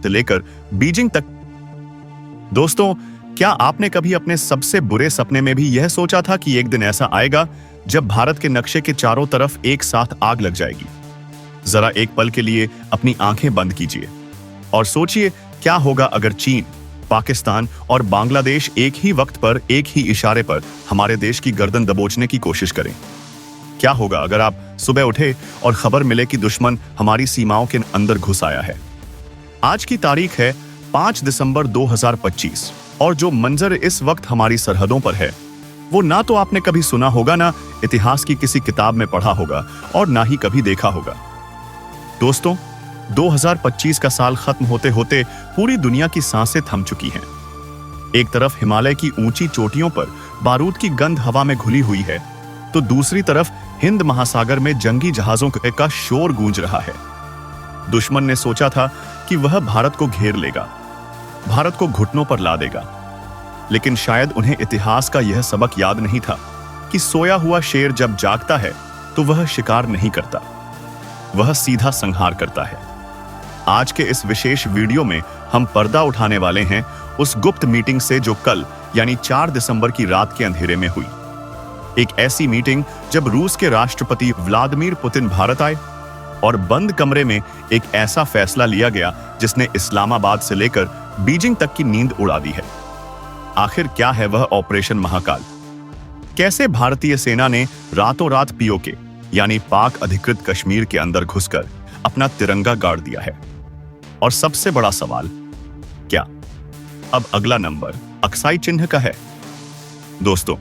से लेकर बीजिंग तक। दोस्तों, क्या आपने कभी अपने सबसे बुरे सपने में भी यह सोचा था कि एक दिन ऐसा आएगा जब भारत के नक्शे के चारों तरफ एक साथ आग लग जाएगी? जरा एक पल के लिए अपनी आंखें बंद कीजिए और सोचिए, क्या होगा अगर चीन, पाकिस्तान और बांग्लादेश एक ही वक्त पर, एक ही इशारे पर हमारे देश की गर्दन दबोचने की कोशिश करें? क्या होगा अगर आप सुबह उठे और खबर मिले कि दुश्मन हमारी सीमाओं के अंदर घुस आया है? आज की तारीख है 5 दिसंबर 2025 और जो मंजर इस वक्त हमारी सरहदों पर है, वो ना तो आपने कभी सुना होगा, ना इतिहास की किसी किताब में पढ़ा होगा और ना ही कभी देखा होगा। दोस्तों, 2025 का साल खत्म होते होते पूरी दुनिया की सांसें थम चुकी हैं। एक तरफ हिमालय की ऊंची चोटियों पर बारूद की गंध हवा में घुली हुई है, तो दूसरी तरफ हिंद महासागर में जंगी जहाजों का शोर गूंज रहा है। दुश्मन ने सोचा था कि वह भारत को घेर लेगा, भारत को घुटनों पर ला देगा, लेकिन शायद उन्हें इतिहास का यह सबक याद नहीं था कि सोया हुआ शेर जब जागता है तो वह शिकार नहीं करता, वह सीधा संहार करता है। आज के इस विशेष वीडियो में हम पर्दा उठाने वाले हैं उस गुप्त मीटिंग से जो कल यानी 4 दिसंबर की रात के अंधेरे में हुई। एक ऐसी मीटिंग जब रूस के राष्ट्रपति व्लादिमीर पुतिन भारत आए और बंद कमरे में एक ऐसा फैसला लिया गया जिसने इस्लामाबाद से लेकर बीजिंग तक की नींद उड़ा दी है। आखिर क्या है वह ऑपरेशन महाकाल? कैसे भारतीय सेना ने रातों रात पीओके यानी पाक अधिकृत कश्मीर के अंदर घुसकर अपना तिरंगा गाड़ दिया है? और सबसे बड़ा सवाल, क्या अब अगला नंबर अक्साई चिन्ह का है? दोस्तों,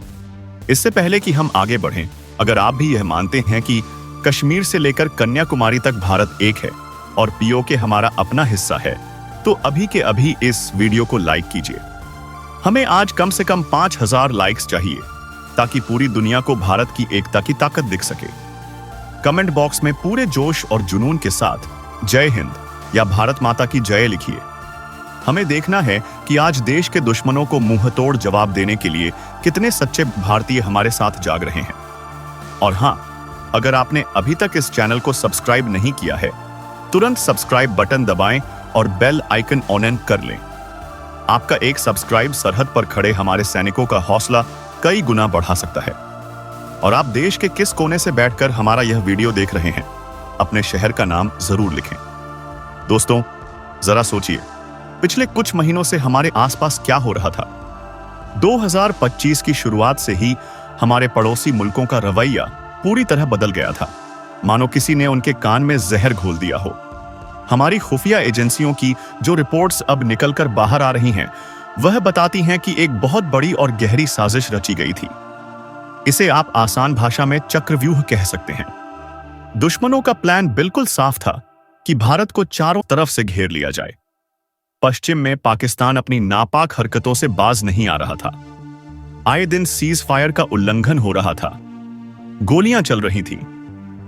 इससे पहले कि हम आगे बढ़ें, अगर आप भी यह मानते हैं कि कश्मीर से लेकर कन्याकुमारी तक भारत एक है और पीओके हमारा अपना हिस्सा है, तो अभी के अभी इस वीडियो को लाइक कीजिए। हमें आज कम से कम 5000 लाइक्स चाहिए ताकि पूरी दुनिया को भारत की एकता की ताकत दिख सके। कमेंट बॉक्स में पूरे जोश और जुनून के साथ जय हिंद या भारत माता की जय लिखिए। हमें देखना है कि आज देश के दुश्मनों को मुंहतोड़ जवाब देने के लिए कितने सच्चे भारतीय हमारे साथ जाग रहे हैं। और हां, अगर आपने अभी तक इस चैनल को सब्सक्राइब नहीं किया है, तुरंत सब्सक्राइब बटन दबाएं और बेल आइकन ऑन कर लें। आपका एक सब्सक्राइब सरहद पर खड़े हमारे सैनिकों का हौसला कई गुना बढ़ा सकता है। और आप देश के किस कोने से बैठकर हमारा यह वीडियो देख रहे हैं, अपने शहर का नाम जरूर लिखें। दोस्तों, जरा सोचिए, पिछले कुछ महीनों से हमारे आसपास क्या हो रहा था? 2025 की शुरुआत से ही हमारे पड़ोसी मुल्कों का रवैया पूरी तरह बदल गया था, मानो किसी ने उनके कान में जहर घोल दिया हो। हमारी खुफिया एजेंसियों की जो रिपोर्ट्स अब निकलकर बाहर आ रही हैं, वह बताती हैं कि एक बहुत बड़ी और गहरी साजिश रची गई थी। इसे आप आसान भाषा में चक्रव्यूह कह सकते हैं। दुश्मनों का प्लान बिल्कुल साफ था कि भारत को चारों तरफ से घेर लिया जाए। पश्चिम में पाकिस्तान अपनी नापाक हरकतों से बाज नहीं आ रहा था। आए दिन सीज फायर का उल्लंघन हो रहा था, गोलियां चल रही थीं।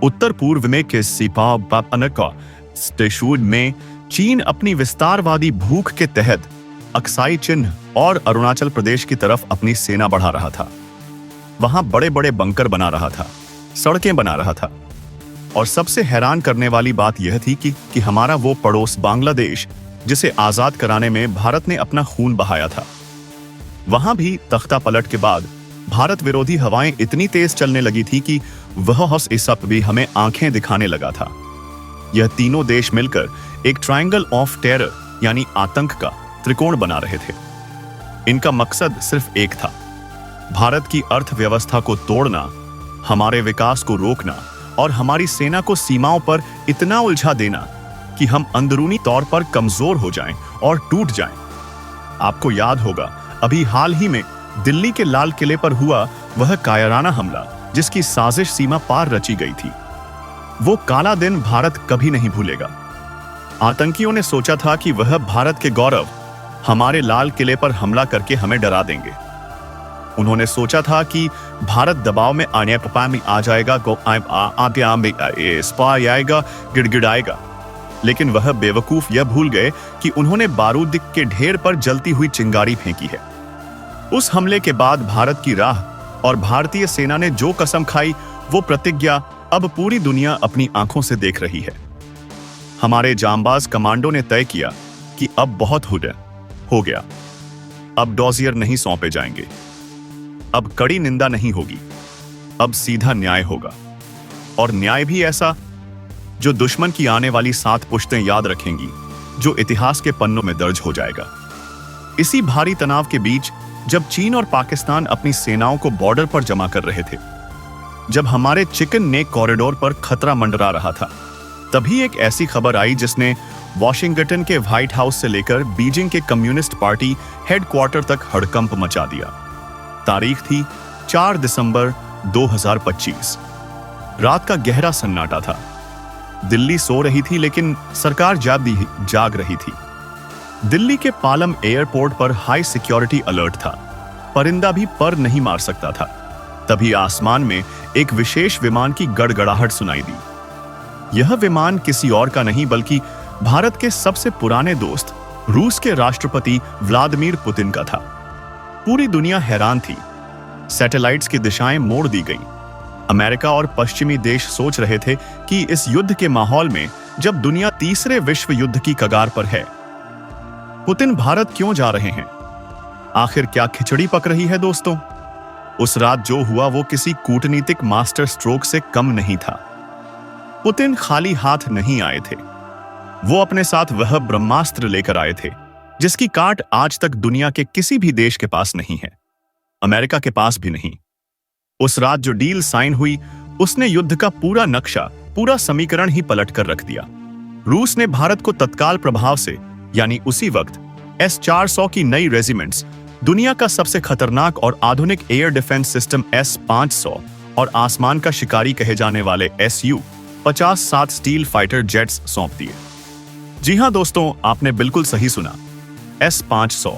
उत्तर पूर्व में के सिपाह स्टेशूड में चीन अपनी विस्तारवादी भूख के तहत अक्साई चिन्ह और अरुणाचल प्रदेश की तरफ अपनी सेना बढ़ा रहा था। वहां बड़े बड़े बंकर बना रहा था, सड़कें बना रहा था। और सबसे हैरान करने वाली बात यह थी कि हमारा वो पड़ोस बांग्लादेश, जिसे आजाद कराने में भारत ने अपना खून बहाया था, वहां भी तख्ता पलट के बाद भारत विरोधी हवाएं इतनी तेज चलने लगी थी कि वह सब भी हमें आंखें दिखाने लगा था। यह तीनों देश मिलकर एक ट्रायंगल ऑफ टेरर यानी आतंक का त्रिकोण बना रहे थे। इनका मकसद सिर्फ एक था, भारत की अर्थव्यवस्था को तोड़ना, हमारे विकास को रोकना और हमारी सेना को सीमाओं पर इतना उलझा देना कि हम अंदरूनी तौर पर कमजोर हो जाएं और टूट जाएं। आपको याद होगा, अभी हाल ही में दिल्ली के लाल किले पर हुआ वह कायराना हमला, जिसकी साजिश सीमा पार रची गई थी। वो काला दिन भारत कभी नहीं भूलेगा। आतंकियों ने सोचा था कि वह भारत के गौरव, हमारे लाल किले पर हमला करके हमें डरा देंगे। उन्होंने सोचा था कि भारत दबाव में आने में आ जाएगा, आएगा, गिड़गिड़ाएगा। लेकिन वह बेवकूफ यह भूल गए कि उन्होंने बारूद के ढेर पर जलती हुई चिंगारी फेंकी है। उस हमले के बाद भारत की राह और भारतीय सेना ने जो कसम खाई, वो प्रतिज्ञा अब पूरी दुनिया अपनी आंखों से देख रही है। हमारे जांबाज कमांडो ने तय किया कि अब बहुत हो गया, अब डॉजियर नहीं सौंपे जाएंगे, अब कड़ी निंदा नहीं होगी, अब सीधा न्याय होगा, और न्याय भी ऐसा जो दुश्मन की आने वाली 7 पुश्तें याद रखेंगी, जो इतिहास के पन्नों में दर्ज हो जाएगा। इसी भारी तनाव के बीच जब चीन और पाकिस्तान अपनी सेनाओं को बॉर्डर पर जमा कर रहे थे, जब हमारे चिकन नेक कॉरिडोर पर खतरा मंडरा रहा था, तभी एक ऐसी खबर आई जिसने वॉशिंगटन के व्हाइट हाउस से लेकर बीजिंग के कम्युनिस्ट पार्टी हेडक्वार्टर तक हड़कंप मचा दिया। तारीख थी 4 दिसंबर 2025। रात का गहरा सन्नाटा था। दिल्ली सो रही थी, लेकिन सरकार जाग रही थी। दिल्ली के पालम एयरपोर्ट पर हाई सिक्योरिटी अलर्ट था। परिंदा भी पर नहीं मार सकता था। तभी आसमान में एक विशेष विमान की गड़गड़ाहट सुनाई दी। यह विमान किसी और का नहीं बल्कि भारत के सबसे पुराने दोस्त रूस के राष्ट्रपति व्लादिमीर पुतिन का था। पूरी दुनिया हैरान थी। सैटेलाइट्स की दिशाएं मोड़ दी गई। अमेरिका और पश्चिमी देश सोच रहे थे कि इस युद्ध के माहौल में, जब दुनिया तीसरे विश्व युद्ध की कगार पर है, पुतिन भारत क्यों जा रहे हैं? आखिर क्या खिचड़ी पक रही है दोस्तों? उस रात जो हुआ वो किसी कूटनीतिक मास्टर स्ट्रोक से कम नहीं था। पुतिन खाली हाथ नहीं आए थे। वो अपने साथ वह ब्रह्मास्त्र लेकर आए थे जिसकी काट आज तक दुनिया के किसी भी देश के पास नहीं है, अमेरिका के पास भी नहीं। उस रात जो डील साइन हुई, उसने युद्ध का पूरा नक्शा, पूरा समीकरण ही पलट कर रख दिया। रूस ने भारत को तत्काल प्रभाव से, यानी उसी वक्त S-400 की नई रेजिमेंट्स, दुनिया का सबसे खतरनाक और आधुनिक एयर डिफेंस सिस्टम S-500 और आसमान का शिकारी कहे जाने वाले Su-57 स्टील फाइटर जेट्स सौंप दिए। जी हां दोस्तों, आपने बिल्कुल सही सुना। S-500,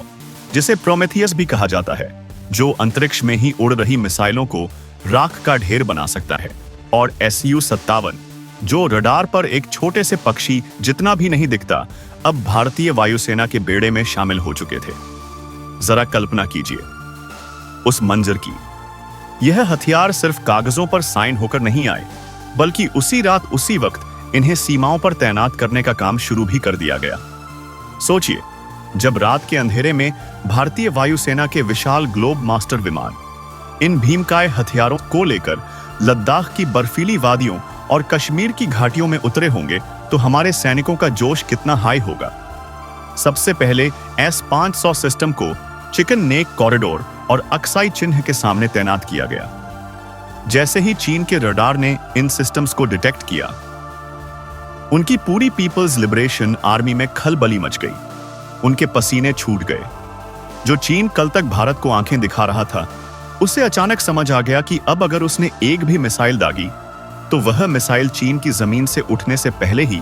जिसे प्रोमेथियस भी कहा जाता है, जो अंतरिक्ष में ही उड़ रही मिसाइलों को राख का ढेर बना सकता है, और Su-57, जो रडार पर एक छोटे से पक्षी जितना भी नहीं दिखता, अब भारतीय वायुसेना के बेड़े में शामिल हो चुके थे। जरा कल्पना कीजिए उस मंजर की। यह हथियार सिर्फ कागजों पर साइन होकर नहीं आए, बल्कि उसी रात उसी वक्त इन्हें सीमाओं पर तैनात करने का काम शुरू भी कर दिया गया। सोचिए, जब रात के अंधेरे में भारतीय वायुसेना के विशाल ग्लोब मास्टर विमान इन भीमकाय हथियारों को लेकर लद्दाख की बर्फीली वादियों और कश्मीर की घाटियों में उतरे होंगे, तो हमारे सैनिकों का जोश कितना हाई होगा। सबसे पहले S-500 सिस्टम को चिकन नेक कॉरिडोर और अक्साई चिन्ह के सामने तैनात किया गया। जैसे ही चीन के रडार ने इन सिस्टम्स को डिटेक्ट किया, उनकी पूरी पीपल्स लिबरेशन आर्मी में खलबली मच गई। उनके पसीने छूट गए। जो चीन कल तक भारत को आंखें दिखा रहा था, उसे अचानक समझ आ गया कि अब अगर उसने एक भी मिसाइल दागी, तो वह मिसाइल चीन की जमीन से उठने से पहले ही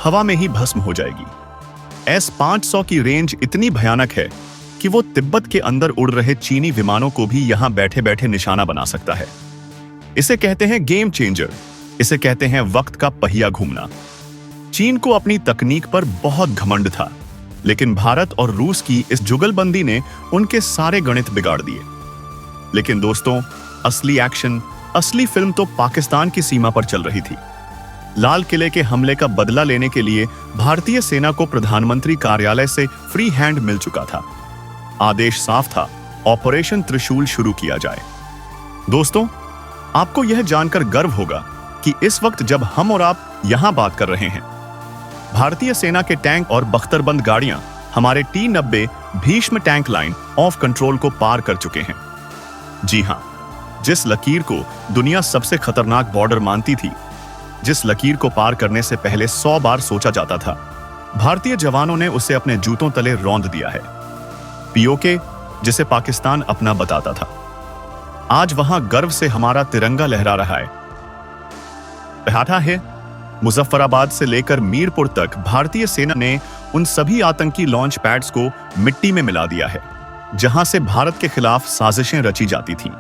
हवा में ही भस्म हो जाएगी। S-500 की रेंज इतनी भयानक है कि वो तिब्बत के अंदर उड़ रहे चीनी विमानों को भी यहां बैठे बैठे निशाना बना सकता है। इसे कहते हैं गेम चेंजर। इसे कहते हैं वक्त का पहिया घूमना। चीन को अपनी तकनीक पर बहुत घमंड था, लेकिन भारत और रूस की इस जुगलबंदी ने उनके सारे गणित बिगाड़ दिए। लेकिन दोस्तों, असली एक्शन, असली फिल्म तो पाकिस्तान की सीमा पर चल रही थी। लाल किले के हमले का बदला लेने के लिए भारतीय सेना को प्रधानमंत्री कार्यालय से फ्री हैंड मिल चुका था। आदेश साफ था, ऑपरेशन त्रिशूल शुरू किया जाए। दोस्तों, आपको यह जानकर गर्व होगा कि इस वक्त जब हम और आप यहां बात कर रहे हैं, भारतीय सेना के टैंक और बख्तरबंद गाड़ियां हमारे T-90 Bhishma tank line of control को पार कर चुके हैं। जी हां, जिस लकीर को दुनिया सबसे खतरनाक बॉर्डर मानती थी, जिस लकीर को पार करने से पहले 100 बार सोचा जाता था, भारतीय जवानों ने उसे अपने जूतों तले रौंद दिया है। POK, जिसे पाकिस्तान अपना बताता था, आज वहां गर्व से हमारा तिरंगा लहरा रहा है। बैठा है मुजफ्फराबाद से लेकर मीरपुर तक भारतीय सेना ने उन सभी आतंकी लॉन्च पैड्स को मिट्टी में मिला दिया है, जहां से भारत के खिलाफ साजिशें रची जाती थीं।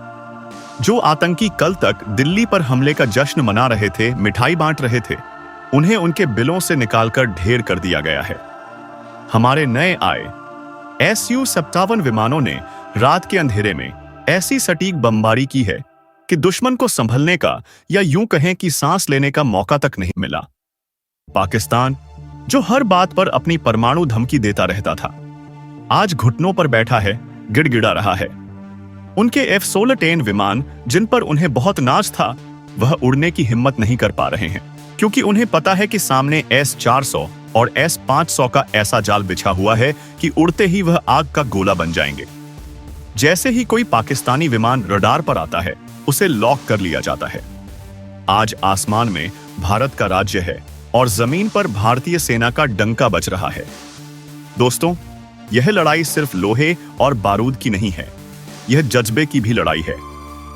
जो आतंकी कल तक दिल्ली पर हमले का जश्न मना रहे थे, मिठाई बांट रहे थे, उन्हें उनके बिलों से निकालकर ढेर कर दिया गया है। हमारे नए आए Su-57 विमानों ने रात के अंधेरे में ऐसी सटीक बमबारी की है कि दुश्मन को संभलने का, या यूं कहें कि सांस लेने का मौका तक नहीं मिला। पाकिस्तान जो हर बात पर अपनी परमाणु धमकी देता रहता था, आज घुटनों पर बैठा है, गिड़गिड़ा रहा है। उनके F-16 विमान, जिन पर उन्हें बहुत नाज था, वह उड़ने की हिम्मत नहीं कर पा रहे हैं, क्योंकि उन्हें पता है कि सामने S-400 और S-500 का ऐसा जाल बिछा हुआ है कि उड़ते ही वह आग का गोला बन जाएंगे। जैसे ही कोई पाकिस्तानी विमान रडार पर आता है, उसे लॉक कर लिया जाता है। आज आसमान में भारत का राज्य है और जमीन पर भारतीय सेना का डंका बज रहा है। दोस्तों, यह लड़ाई सिर्फ लोहे और बारूद की नहीं है, यह जज्बे की भी लड़ाई है,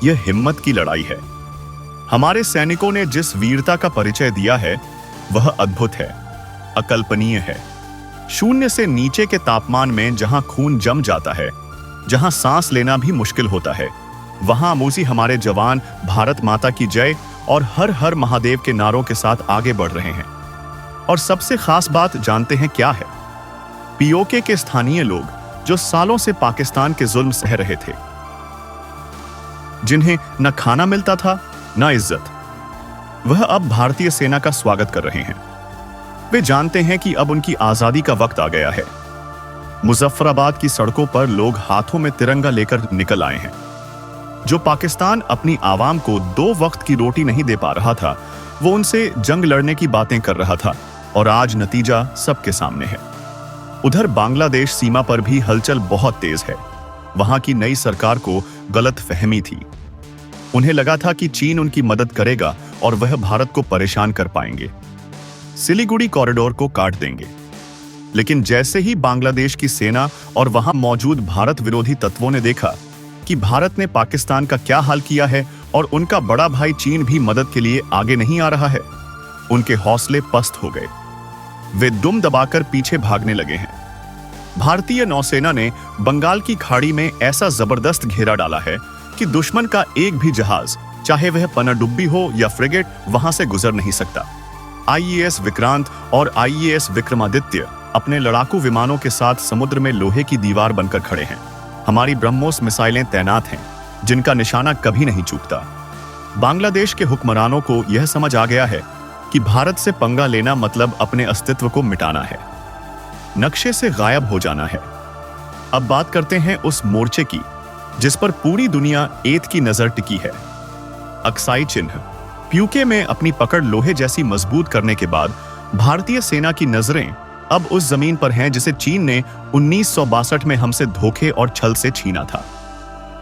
यह हिम्मत की लड़ाई है। हमारे सैनिकों ने जिस वीरता का परिचय दिया है, वह अद्भुत है, अकल्पनीय है। शून्य से नीचे के तापमान में जहां खून जम जाता है, जहां सांस लेना भी मुश्किल होता है, वहां मूसी हमारे जवान भारत माता की जय और हर हर महादेव के नारों के साथ आगे बढ़ रहे हैं। और सबसे खास बात जानते हैं क्या है? पीओके के स्थानीय लोग, जो सालों से पाकिस्तान के जुल्म सह रहे थे, जिन्हें न खाना मिलता था न इज्जत, वह अब भारतीय सेना का स्वागत कर रहे हैं। वे जानते हैं कि अब उनकी आजादी का वक्त आ गया है। मुजफ्फराबाद की सड़कों पर लोग हाथों में तिरंगा लेकर निकल आए हैं। जो पाकिस्तान अपनी आवाम को 2 वक्त की रोटी नहीं दे पा रहा था, वो उनसे जंग लड़ने की बातें कर रहा था, और आज नतीजा सबके सामने है। उधर बांग्लादेश सीमा पर भी हलचल बहुत तेज है। वहां की नई सरकार को गलत फहमी थी। उन्हें लगा था कि चीन उनकी मदद करेगा और वह भारत को परेशान कर पाएंगे, सिलीगुड़ी कॉरिडोर को काट देंगे। लेकिन जैसे ही बांग्लादेश की सेना और वहां मौजूद भारत विरोधी तत्वों ने देखा कि भारत ने पाकिस्तान का क्या हाल किया है और उनका बड़ा भाई चीन भी मदद के लिए आगे नहीं आ रहा है, उनके हौसले पस्त हो गए। वे दुम दबाकर पीछे भागने लगे हैं। भारतीय नौसेना ने बंगाल की खाड़ी में ऐसा जबरदस्त घेरा डाला है कि दुश्मन का एक भी जहाज, चाहे वह पनडुब्बी हो या फ्रिगेट, वहां से गुजर नहीं सकता। IAS विक्रांत और IAS विक्रमादित्य अपने लड़ाकू विमानों के साथ समुद्र में लोहे की दीवार बनकर खड़े हैं। हमारी ब्रह्मोस मिसाइलें तैनात हैं, जिनका निशाना कभी नहीं चूकता। बांग्लादेश के हुक्मरानों को यह समझ आ गया है कि भारत से पंगा लेना मतलब अपने अस्तित्व को मिटाना है, नक्शे से गायब हो जाना है। अब बात करते हैं उस मोर्चे की जिस पर पूरी दुनिया ऐत की नजर टिकी है, अक्साई चिन्ह। पीओके में अपनी पकड़ लोहे जैसी मजबूत करने के बाद भारतीय सेना की नजरें अब उस जमीन पर हैं जिसे चीन ने 1962 में हमसे धोखे और छल से छीना था।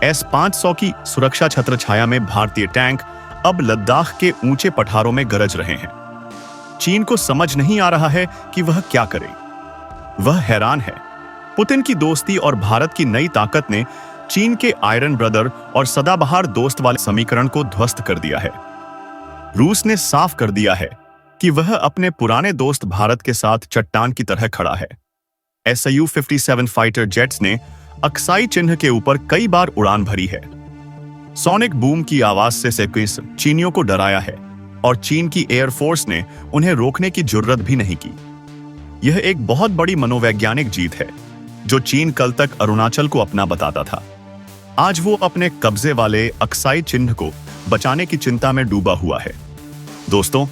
S-500 की सुरक्षा छत्र छाया में भारतीय टैंक अब लद्दाख के ऊंचे पठारों में गरज रहे हैं। चीन को समझ नहीं आ रहा है कि वह क्या करे। वह हैरान है। पुतिन की दोस्ती और भारत की नई ताकत ने चीन के आयरन ब्रदर और सदाबहार दोस्त वाले समीकरण को ध्वस्त कर दिया है। रूस ने साफ कर दिया है कि वह अपने पुराने दोस्त भारत के साथ चट्टान की तरह खड़ा है। Su-57 फाइटर जेट्स ने अक्साई चिन्ह के ऊपर कई बार उड़ान भरी है। सोनिक बूम की आवाज से सेक्वेंस चीनियों को डराया है और चीन की एयरफोर्स ने उन्हें रोकने की जुर्रत भी नहीं की। यह एक बहुत बड़ी मनोवैज्ञानिक जीत है। जो चीन कल तक अरुणाचल को अपना बताता था, आज वो अपने कब्जे वाले अक्साई चिन्ह को बचाने की चिंता में डूबा हुआ है। दोस्तों,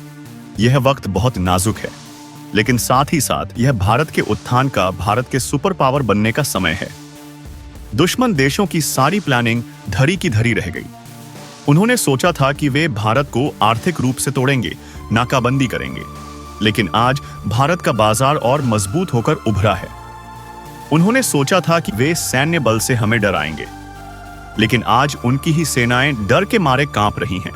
यह वक्त बहुत नाजुक है, लेकिन साथ ही साथ यह भारत के उत्थान का, भारत के सुपर पावर बनने का समय है। दुश्मन देशों की सारी प्लानिंग धरी की धरी रह गई। उन्होंने सोचा था कि वे भारत को आर्थिक रूप से तोड़ेंगे, नाकाबंदी करेंगे, लेकिन आज भारत का बाजार और मजबूत होकर उभरा है। उन्होंने सोचा था कि वे सैन्य बल से हमें डराएंगे, लेकिन आज उनकी ही सेनाएं डर के मारे कांप रही हैं।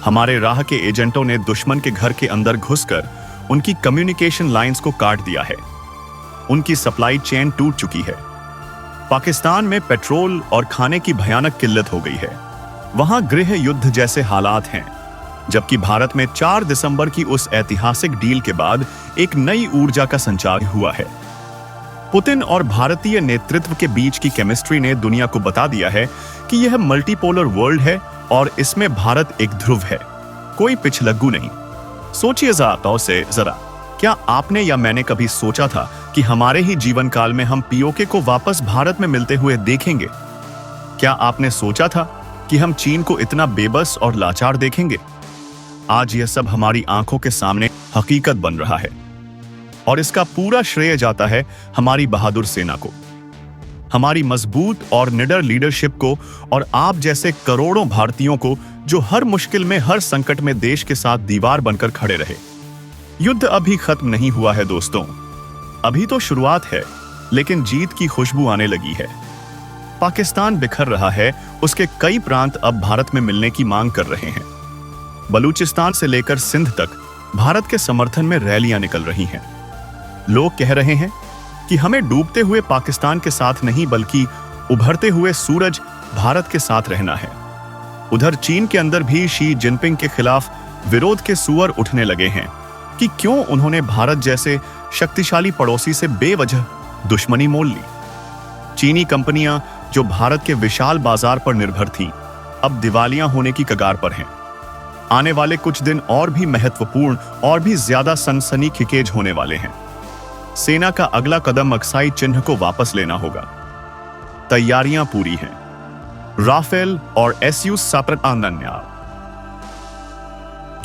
हमारे राह के एजेंटों ने दुश्मन के घर के अंदर घुसकर उनकी कम्युनिकेशन लाइंस को काट दिया है। उनकी सप्लाई चेन टूट चुकी है। पाकिस्तान में पेट्रोल और खाने की भयानक किल्लत हो गई है। वहां गृह युद्ध जैसे हालात हैं, जबकि भारत में 4 दिसंबर की उस ऐतिहासिक डील के बाद एक नई ऊर्जा का संचार हुआ है। पुतिन और भारतीय नेतृत्व के बीच की केमिस्ट्री ने दुनिया को बता दिया है कि यह मल्टीपोलर वर्ल्ड है और इसमें भारत एक ध्रुव है, कोई पिछलग्गू नहीं। सोचिए जरा, क्या आपने या मैंने कभी सोचा था कि हमारे ही जीवन काल में हम पीओके को वापस भारत में मिलते हुए देखेंगे? क्या आपने सोचा था कि हम चीन को इतना बेबस और लाचार देखेंगे? आज यह सब हमारी आंखों के सामने हकीकत बन रहा है। और इसका पूरा श्रेय जाता है हमारी बहादुर सेना को, हमारी मजबूत और निडर लीडरशिप को, और आप जैसे करोड़ों भारतीयों को जो हर मुश्किल में, हर संकट में देश के साथ दीवार बनकर खड़े रहे। युद्ध अभी खत्म नहीं हुआ है दोस्तों, अभी तो शुरुआत है, लेकिन जीत की खुशबू आने लगी है। पाकिस्तान बिखर रहा है, उसके कई प्रांत अब भारत में मिलने की मांग कर रहे हैं। बलूचिस्तान से लेकर सिंध तक भारत के समर्थन में रैलियां निकल रही हैं। लोग कह रहे हैं कि हमें डूबते हुए पाकिस्तान के साथ नहीं, बल्कि उभरते हुए सूरज भारत के साथ रहना है। उधर चीन के अंदर भी शी जिनपिंग के खिलाफ विरोध के सुअर उठने लगे हैं कि क्यों उन्होंने भारत जैसे शक्तिशाली पड़ोसी से बेवजह दुश्मनी मोल ली। चीनी कंपनियां जो भारत के विशाल बाजार पर निर्भर थीं, अब दिवालिया होने की कगार पर हैं। आने वाले कुछ दिन और भी महत्वपूर्ण और भी ज्यादा सनसनीखेज होने वाले हैं। सेना का अगला कदम अक्साई चिन्ह को वापस लेना होगा। तैयारियां पूरी हैं। राफेल और SU साप्रतान्या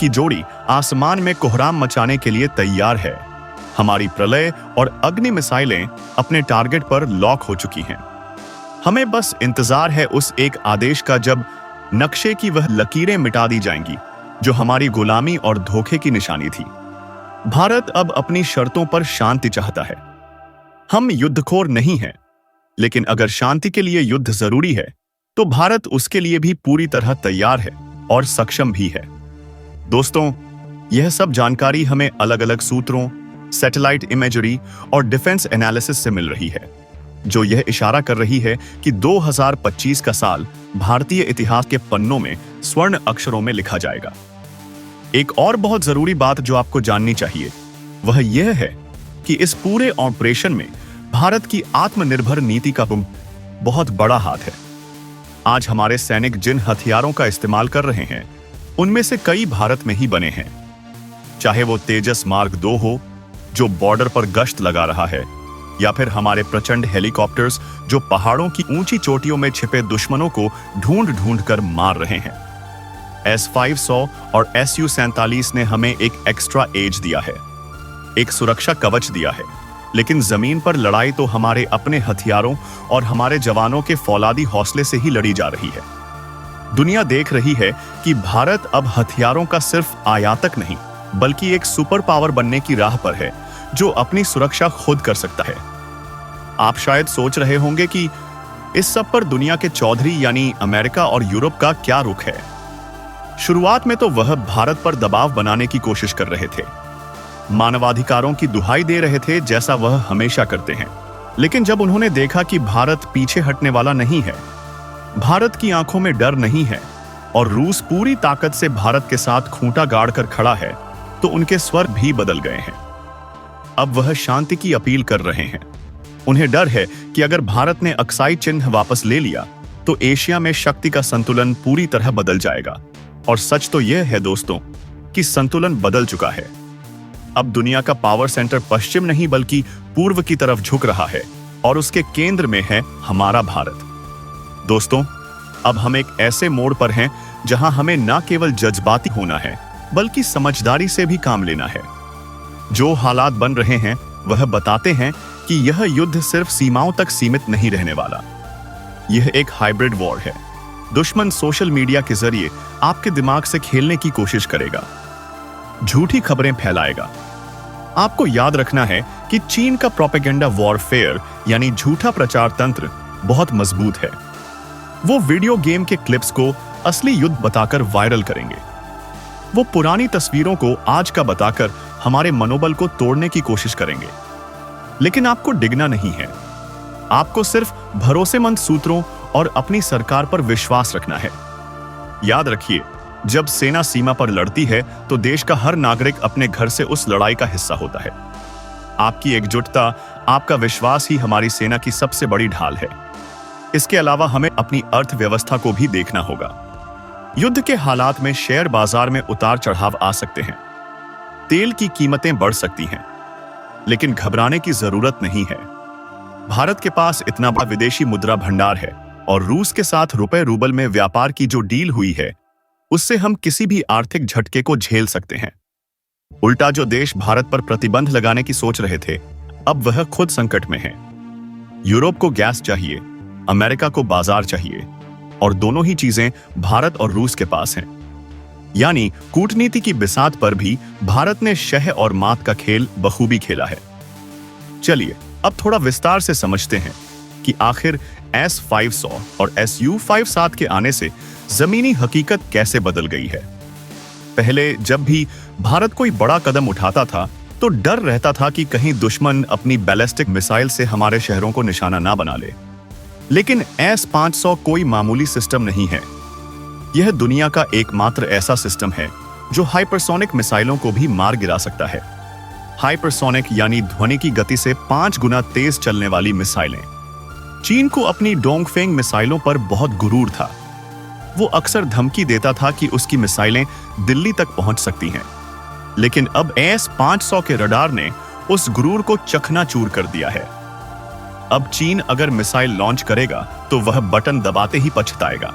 की जोड़ी आसमान में कोहराम मचाने के लिए तैयार है। हमारी प्रलय और अग्नि मिसाइलें अपने टारगेट पर लॉक हो चुकी हैं। हमें बस इंतजार है उस एक आदेश का, जब नक्शे की वह लकीरें मिटा दी जाएंगी जो हमारी गुलामी और धोखे की निशानी थी। भारत अब अपनी शर्तों पर शांति चाहता है। हम युद्धखोर नहीं हैं, लेकिन अगर शांति के लिए युद्ध जरूरी है तो भारत उसके लिए भी पूरी तरह तैयार है और सक्षम भी है। दोस्तों, यह सब जानकारी हमें अलग अलग सूत्रों, सैटेलाइट इमेजरी और डिफेंस एनालिसिस से मिल रही है, जो यह इशारा कर रही है कि 2025 का साल भारतीय इतिहास के पन्नों में स्वर्ण अक्षरों में लिखा जाएगा। एक और बहुत जरूरी बात जो आपको जाननी चाहिए वह यह है कि इस पूरे ऑपरेशन में भारत की आत्मनिर्भर नीति का बहुत बड़ा हाथ है। आज हमारे सैनिक जिन हथियारों का इस्तेमाल कर रहे हैं, उनमें से कई भारत में ही बने हैं। चाहे वो तेजस मार्क 2 हो, जो बॉर्डर पर गश्त लगा रहा है, या फिर हमारे प्रचंड हेलीकॉप्टर्स जो पहाड़ों की ऊंची चोटियों में छिपे दुश्मनों को ढूंढ ढूंढ कर मार रहे हैं। S-500 और SU-47 ने हमें एक एक्स्ट्रा एज दिया है, एक सुरक्षा कवच दिया है, लेकिन जमीन पर लड़ाई तो हमारे अपने हथियारों और हमारे जवानों के फौलादी हौसले से ही लड़ी जा रही है। दुनिया देख रही है कि भारत अब हथियारों का सिर्फ आयातक नहीं, बल्कि एक सुपर पावर बनने की राह पर है, जो अपनी सुरक्षा खुद कर सकता है। आप शायद सोच रहे होंगे कि इस सब पर दुनिया के चौधरी यानी अमेरिका और यूरोप का क्या रुख है। शुरुआत में तो वह भारत पर दबाव बनाने की कोशिश कर रहे थे, मानवाधिकारों की दुहाई दे रहे थे, जैसा वह हमेशा करते हैं। लेकिन जब उन्होंने देखा कि भारत पीछे हटने वाला नहीं है, भारत की आंखों में डर नहीं है और रूस पूरी ताकत से भारत के साथ खूंटा गाड़ कर खड़ा है, तो उनके स्वर भी बदल गए हैं। अब वह शांति की अपील कर रहे हैं। उन्हें डर है कि अगर भारत ने अक्साई चिन्ह वापस ले लिया तो एशिया में शक्ति का संतुलन पूरी तरह बदल जाएगा। और सच तो यह है दोस्तों कि संतुलन बदल चुका है। अब दुनिया का पावर सेंटर पश्चिम नहीं बल्कि पूर्व की तरफ झुक रहा है और उसके केंद्र में है हमारा भारत। दोस्तों, अब हम एक ऐसे मोड़ पर हैं जहां हमें न केवल जज्बाती होना है, बल्कि समझदारी से भी काम लेना है। जो हालात बन रहे हैं वह बताते हैं कि यह युद्ध सिर्फ सीमाओं तक सीमित नहीं रहने वाला। यह एक हाइब्रिड वॉर है। दुश्मन सोशल मीडिया के जरिए आपके दिमाग से खेलने की कोशिश करेगा, झूठी खबरें फैलाएगा। आपको याद रखना है कि चीन का प्रोपेगेंडा वॉरफेयर यानी झूठा प्रचार तंत्र बहुत मजबूत है। वो वीडियो गेम के क्लिप्स को असली युद्ध बताकर वायरल करेंगे। वो पुरानी तस्वीरों को आज का बताकर हमारे मनोबल को तोड़ने की कोशिश करेंगे। लेकिन आपको डिगना नहीं है। आपको सिर्फ भरोसेमंद सूत्रों और अपनी सरकार पर विश्वास रखना है। याद रखिए, जब सेना सीमा पर लड़ती है तो देश का हर नागरिक अपने घर से उस लड़ाई का हिस्सा होता है। आपकी एकजुटता, आपका विश्वास ही हमारी सेना की सबसे बड़ी ढाल है। इसके अलावा हमें अपनी अर्थव्यवस्था को भी देखना होगा। युद्ध के हालात में शेयर बाजार में उतार चढ़ाव आ सकते हैं, तेल की कीमतें बढ़ सकती हैं, लेकिन घबराने की जरूरत नहीं है। भारत के पास इतना बड़ा विदेशी मुद्रा भंडार है और रूस के साथ रुपए रूबल में व्यापार की जो डील हुई है, उससे हम किसी भी आर्थिक झटके को झेल सकते हैं। उल्टा जो देश भारत पर प्रतिबंध लगाने की सोच रहे थे, अब वह खुद संकट में है। यूरोप को गैस चाहिए, अमेरिका को बाजार चाहिए, और दोनों ही चीजें भारत और रूस के पास हैं। यानी कूटनीति की बिसात पर भी भारत ने शह और मात का खेल बखूबी खेला है। चलिए अब थोड़ा विस्तार से समझते हैं कि आखिर S-500 और Su-57 के आने से जमीनी हकीकत कैसे बदल गई है। पहले जब भी भारत कोई बड़ा कदम उठाता था तो डर रहता था कि कहीं दुश्मन अपनी बैलिस्टिक मिसाइल से हमारे शहरों को निशाना ना बना ले। लेकिन S-500 कोई मामूली सिस्टम नहीं है। यह दुनिया का एकमात्र ऐसा सिस्टम है जो हाइपरसोनिक मिसाइलों को भी मार गिरा सकता है। हाइपरसोनिक यानी ध्वनि की गति से 5 गुना तेज चलने वाली मिसाइलें। चीन को अपनी डोंगफेंग मिसाइलों पर बहुत गुरूर था। वो अक्सर धमकी देता था कि उसकी मिसाइलें दिल्ली तक पहुंच सकती हैं। लेकिन अब S-500 के रडार ने उस गुरूर को चकनाचूर कर दिया है। अब चीन अगर मिसाइल लॉन्च करेगा तो वह बटन दबाते ही पछताएगा।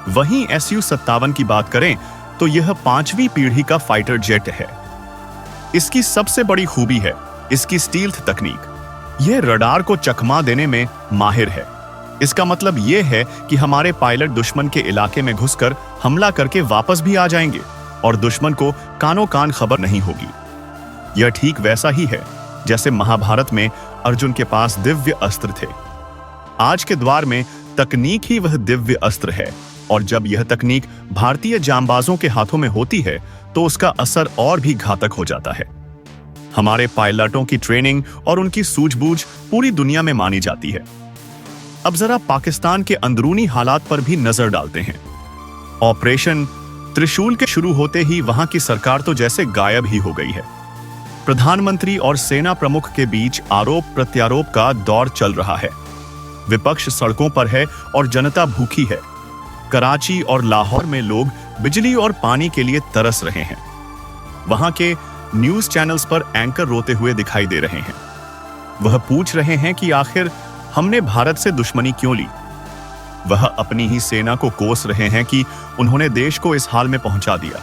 वहीं Su-57 की बात करें तो यह 5वीं पीढ़ी का फाइटर जेट है। इसकी सबसे बड़ी खूबी है इसकी स्टील्थ तकनीक। यह रडार को चकमा देने में माहिर है। इसका मतलब यह है कि हमारे पायलट दुश्मन के इलाके में घुसकर हमला करके वापस भी आ जाएंगे और दुश्मन को कानो कान खबर नहीं होगी। यह ठीक वैसा ही है जैसे महाभारत में अर्जुन के पास दिव्य अस्त्र थे। आज के द्वार में तकनीक ही वह दिव्य अस्त्र है, और जब यह तकनीक भारतीय जांबाजों के हाथों में होती है तो उसका असर और भी घातक हो जाता है। हमारे पायलटों की ट्रेनिंग और उनकी सूझबूझ पूरी दुनिया में मानी जाती है। अब जरा पाकिस्तान के अंदरूनी हालात पर भी नजर डालते हैं। ऑपरेशन त्रिशूल के शुरू होते ही वहां की सरकार तो जैसे गायब ही हो गई है। प्रधानमंत्री और सेना प्रमुख के बीच आरोप प्रत्यारोप का दौर चल रहा है। विपक्ष सड़कों पर है और जनता भूखी है। कराची और लाहौर में लोग बिजली और पानी के लिए तरस रहे हैं। वहां के न्यूज चैनल्स पर एंकर रोते हुए दिखाई दे रहे हैं। वह पूछ रहे हैं कि आखिर हमने भारत से दुश्मनी क्यों ली। वह अपनी ही सेना को कोस रहे हैं कि उन्होंने देश को इस हाल में पहुंचा दिया।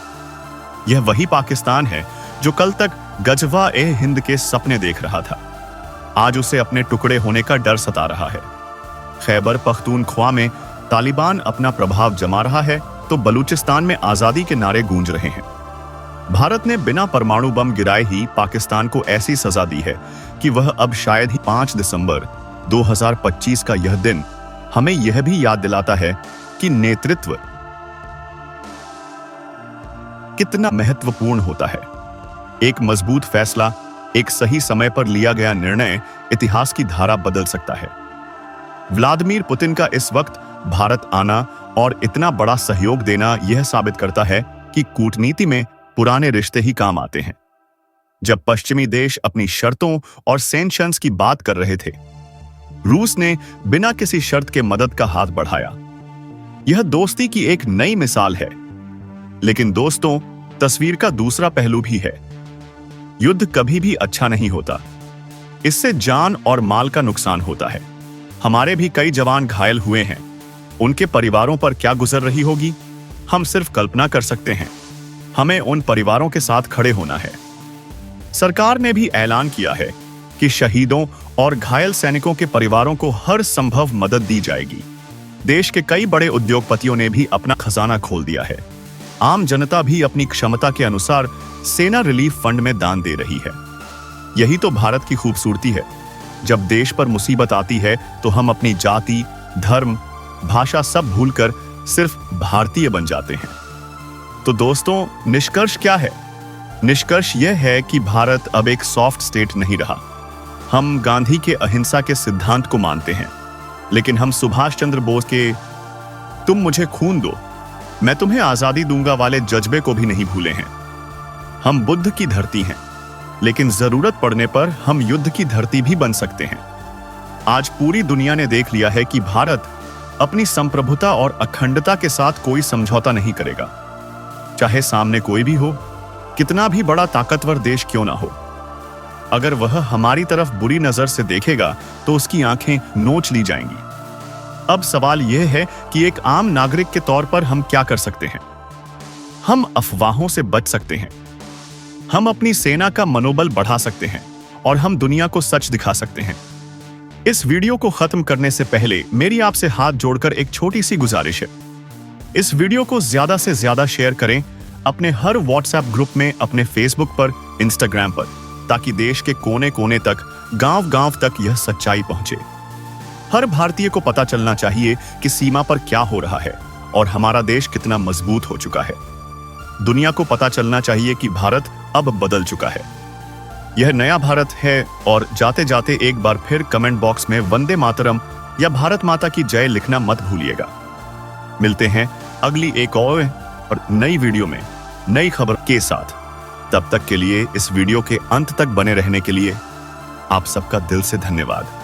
यह वही पाकिस्तान है जो कल तक गजवा ए हिंद के सपने देख रहा था। आज उसे अपने टुकड़े होने का डर सता रहा है। खैबर पख्तूनख्वा में तालिबान अपना प्रभाव जमा रहा है तो बलूचिस्तान में आजादी के नारे गूंज रहे हैं। भारत ने बिना परमाणु बम गिराए ही पाकिस्तान को ऐसी सजा दी है कि वह अब शायद ही 5 दिसंबर 2025 का यह दिन हमें यह भी याद दिलाता है कि नेतृत्व कितना महत्वपूर्ण होता है। एक मजबूत फैसला, एक सही समय पर लिया गया निर्णय इतिहास की धारा बदल सकता है। व्लादिमीर पुतिन का इस वक्त भारत आना और इतना बड़ा सहयोग देना यह साबित करता है कि कूटनीति में पुराने रिश्ते ही काम आते हैं। जब पश्चिमी देश अपनी शर्तों और सैंक्शंस की बात कर रहे थे, रूस ने बिना किसी शर्त के मदद का हाथ बढ़ाया। यह दोस्ती की एक नई मिसाल है। लेकिन दोस्तों, तस्वीर का दूसरा पहलू भी है। युद्ध कभी भी अच्छा नहीं होता। इससे जान और माल का नुकसान होता है। हमारे भी कई जवान घायल हुए हैं। उनके परिवारों पर क्या गुजर रही होगी, हम सिर्फ कल्पना कर सकते हैं। हमें उन परिवारों के साथ खड़े होना है। सरकार ने भी ऐलान किया है कि शहीदों और घायल सैनिकों के परिवारों को हर संभव मदद दी जाएगी। देश के कई बड़े उद्योगपतियों ने भी अपना खजाना खोल दिया है। आम जनता भी अपनी क्षमता के अनुसार सेना रिलीफ फंड में दान दे रही है। यही तो भारत की खूबसूरती है। जब देश पर मुसीबत आती है तो हम अपनी जाति, धर्म, भाषा सब भूलकर सिर्फ भारतीय बन जाते हैं। तो दोस्तों, निष्कर्ष क्या है? निष्कर्ष यह है कि भारत अब एक सॉफ्ट स्टेट नहीं रहा। हम गांधी के अहिंसा के सिद्धांत को मानते हैं, लेकिन हम सुभाष चंद्र बोस के तुम मुझे खून दो, मैं तुम्हें आजादी दूंगा वाले जज्बे को भी नहीं भूले हैं। हम बुद्ध की धरती हैं, लेकिन जरूरत पड़ने पर हम युद्ध की धरती भी बन सकते हैं। आज पूरी दुनिया ने देख लिया है कि भारत अपनी संप्रभुता और अखंडता के साथ कोई समझौता नहीं करेगा, चाहे सामने कोई भी हो, कितना भी बड़ा ताकतवर देश क्यों ना हो। अगर वह हमारी तरफ बुरी नजर से देखेगा तो उसकी आंखें नोच ली जाएंगी। अब सवाल यह है कि एक आम नागरिक के तौर पर हम क्या कर सकते हैं? हम अफवाहों से बच सकते हैं। हम अपनी सेना का मनोबल बढ़ा सकते हैं और हम दुनिया को सच दिखा सकते हैं। इस वीडियो को खत्म करने से पहले मेरी आपसे हाथ जोड़कर एक छोटी सी गुजारिश है। इस वीडियो को ज्यादा से ज्यादा शेयर करें अपने हर व्हाट्सएप ग्रुप में, अपने फेसबुक पर, इंस्टाग्राम पर, ताकि देश के कोने कोने तक, गांव गांव तक यह सच्चाई पहुंचे। हर भारतीय को पता चलना चाहिए कि सीमा पर क्या हो रहा है और हमारा देश कितना मजबूत हो चुका है। दुनिया को पता चलना चाहिए कि भारत अब बदल चुका है। यह नया भारत है। और जाते जाते एक बार फिर कमेंट बॉक्स में वंदे मातरम या भारत माता की जय लिखना मत भूलिएगा। मिलते हैं अगली एक और नई वीडियो में नई खबर के साथ। तब तक के लिए इस वीडियो के अंत तक बने रहने के लिए आप सबका दिल से धन्यवाद।